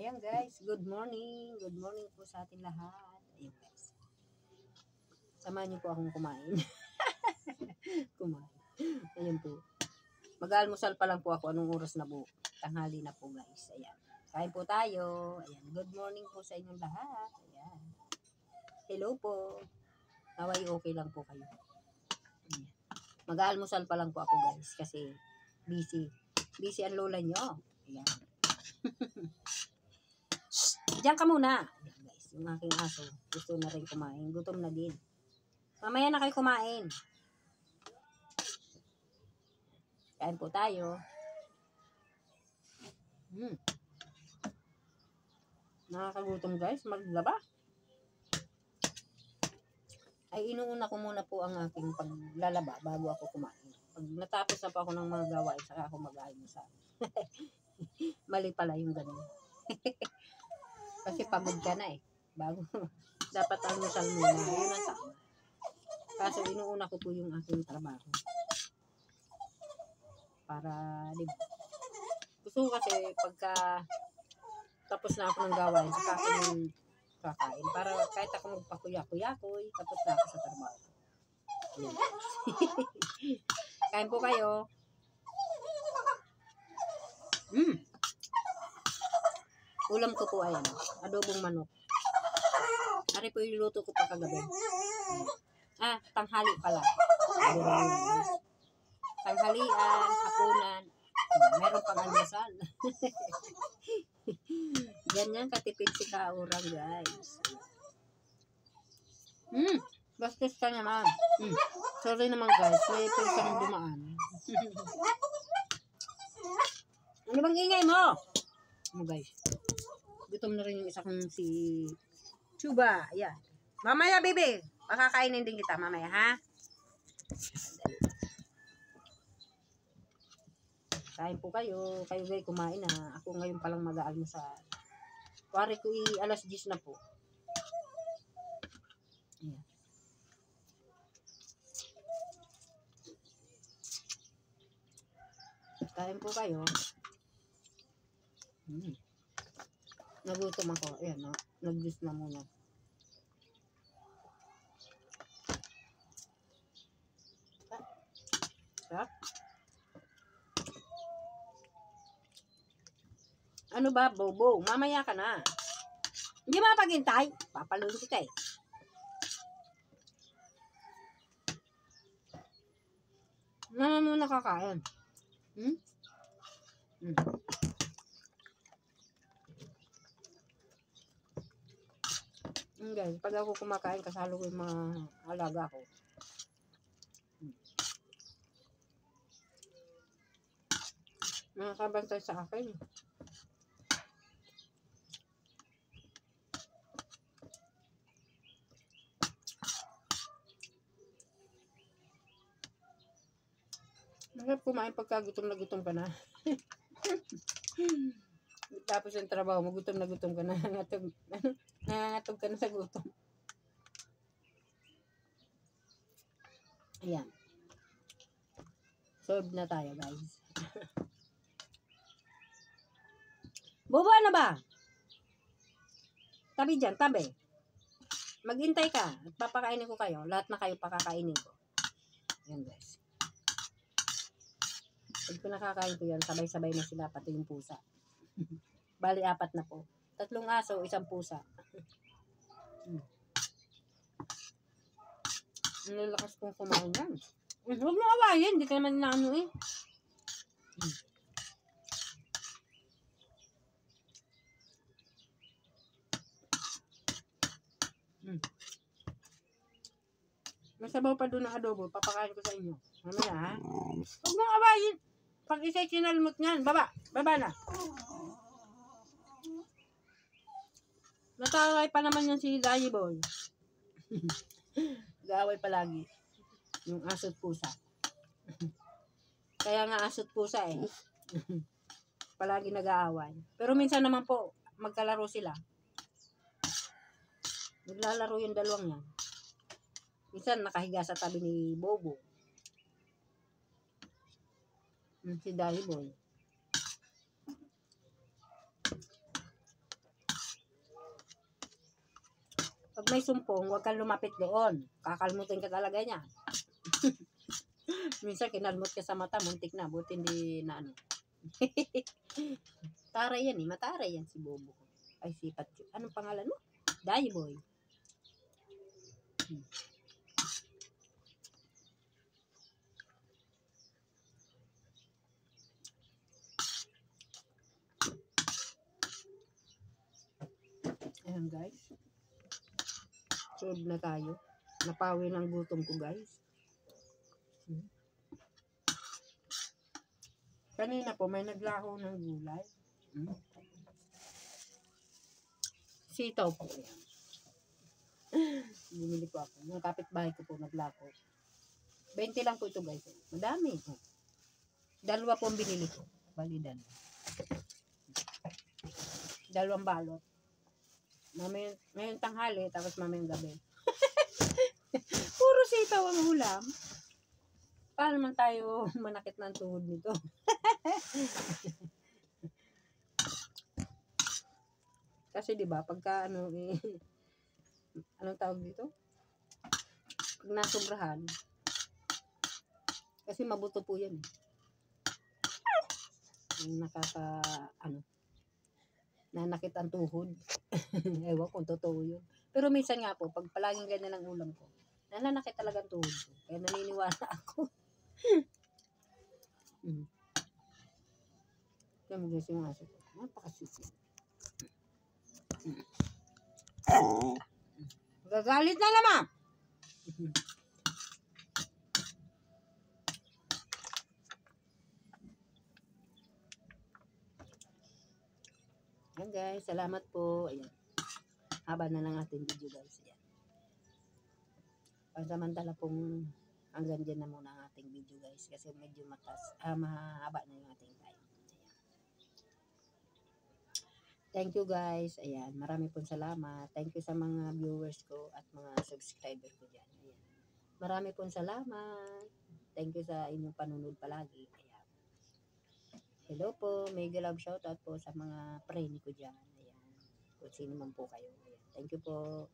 Ayan guys, good morning. Good morning po sa atin lahat. Ayan guys. Samahan niyo po akong kumain. Kumain. Ayan po. Mag-almusal pa lang po ako. Anong oras na po? Tanghali na po guys. Ayan. Kain po tayo. Ayan. Good morning po sa inyong lahat. Ayan. Hello po. Naway okay lang po kayo. Ayan. Mag-almusal pa lang po ako guys. Kasi busy. Busy ang lola nyo. Ayan. Diyan ka muna. Ayan guys, yung aking aso. Gusto na rin kumain. Gutom na din. Mamaya na kayo kumain. Kain po tayo. Nakakagutom guys. Maglaba. Ay inuuna ko muna po ang aking paglalaba bago ako kumain. Pag natapos na po ako ng mga gawain, saka ako mag-almusal. Mali pala yung ganun. Kasi pagod ka na eh. Bago, dapat almusal muna. Yun ang tama. Kaso inuuna ko po yung aking trabaho. Para, di ba? Gusto ko kasi pagka tapos na ako ng gawain, saka ako yung kakain. Para kahit ako magpakuya-kuya-kuy, tapos na ako sa trabaho. Kain po kayo. Ulam ko po ay adobong manok. Ari po yung luto ko pa kagabi. Tanghali pala. Tanghalian, hapunan. Meron pang almusal. Ganyan katipid si Kaurang guys. Bastos ka naman. Sorry naman guys, may pisang dumaan. Ano bang ingay mo? Guys. Gutom na rin yung isa kong si Chuba. Ayan. Mamaya, baby. Pakakainin din kita mamaya, ha? Kain po kayo. Kayo guys, kumain na. Ako ngayon palang mag-aalmusal. Pare ko alas 10 na po. Ayan. Kain po kayo. Nagutom ako. Ayan, no? Nag-juice na muna. Sarap. Ano ba, Bobo? Mamaya ka na. Hindi mapaghintay. Papalun kita eh. Mama muna kakain. Guys, pag ako kumakain, kasalo ko yung mga alaga ko. Nakakabantay sa akin. Masarap kumain pagka gutom na gutom ka na. Tapos yung trabaho mo, gutom na gutom ka na. Nangangatog ka na sa gutom. Ayan. Solve na tayo guys. Bobo ano ba? Tabi dyan, tabi. Maghintay ka. At papakainin ko kayo. Lahat na kayo pakakainin ko. Ayan guys. Pag pinakakain ko yan, sabay-sabay na sila, pati yung pusa. Bali, 4 na po. 3 aso, 1 pusa. Ang lalakas kong kumain yan. Huwag mo awayin, hindi ka naman inaano eh. Masabaw pa doon ng adobo, papakain ko sa inyo. Mamaya ha? Huwag mo awayin. Pag isa'y kinalmot niyan, baba na. Nataway pa naman yan si Daddy Boy. Gaway palagi. Yung aso't pusa. Kaya nga aso't pusa eh. Palagi nag-aaway. Pero minsan naman po, magkalaro sila. Naglalaro yung dalawang yan. Minsan nakahiga sa tabi ni Bobo. Si Daddy Boy. may sumpong, huwag kang lumapit doon. Kakalmutin ka talaga niya. Minsan kinalmot ka sa mata, muntik na. Buti hindi na ano. Taray yan eh. Mataray yan si Bobo. Ay, si Patyo. Anong pangalan mo? Dayi Boy. Ayan guys. Solve na tayo. Napawi ng gutom ko guys. Kanina po may naglaho ng gulay. Sitaw po. Bumili po ako. Yung kapitbahay ko po naglako. 20 lang po ito guys. Madami. Dalawa po ang binili ko. Balidan. Dalawang balot. Ngayon tanghali, tapos mamayang gabi. Puro sitaw ang ulam. Paano man tayo manakit ng tuhod nito? Kasi 'di ba pagka ano anong tawag dito? Pag nasobrahan. Kasi mabuto po 'yan. Nakaka nanakit ang tuhod. Ewan kung totoo 'yun. Pero minsan nga po pag palaging ganyan ang ulam ko, nananakit talaga ang tuhod ko. Kaya naniniwala ako. Kaya magising yung aso ko. Napakasisi. Gagalit na naman. Ayan guys, salamat po. Ayan. Haba na lang ating video guys. Ayan. Pansamantala pong hanggang dyan na muna ang ating video guys. Kasi medyo mahaba na yung ating time. Thank you guys. Ayan, marami pong salamat. Thank you sa mga viewers ko at mga subscriber ko dyan. Ayan. Marami pong salamat. Thank you sa inyong panunod palagi. Ayan. Hello po. Mega love shoutout po sa mga friend ko dyan. Ayan. Kung sino man po kayo. Ayan. Thank you po.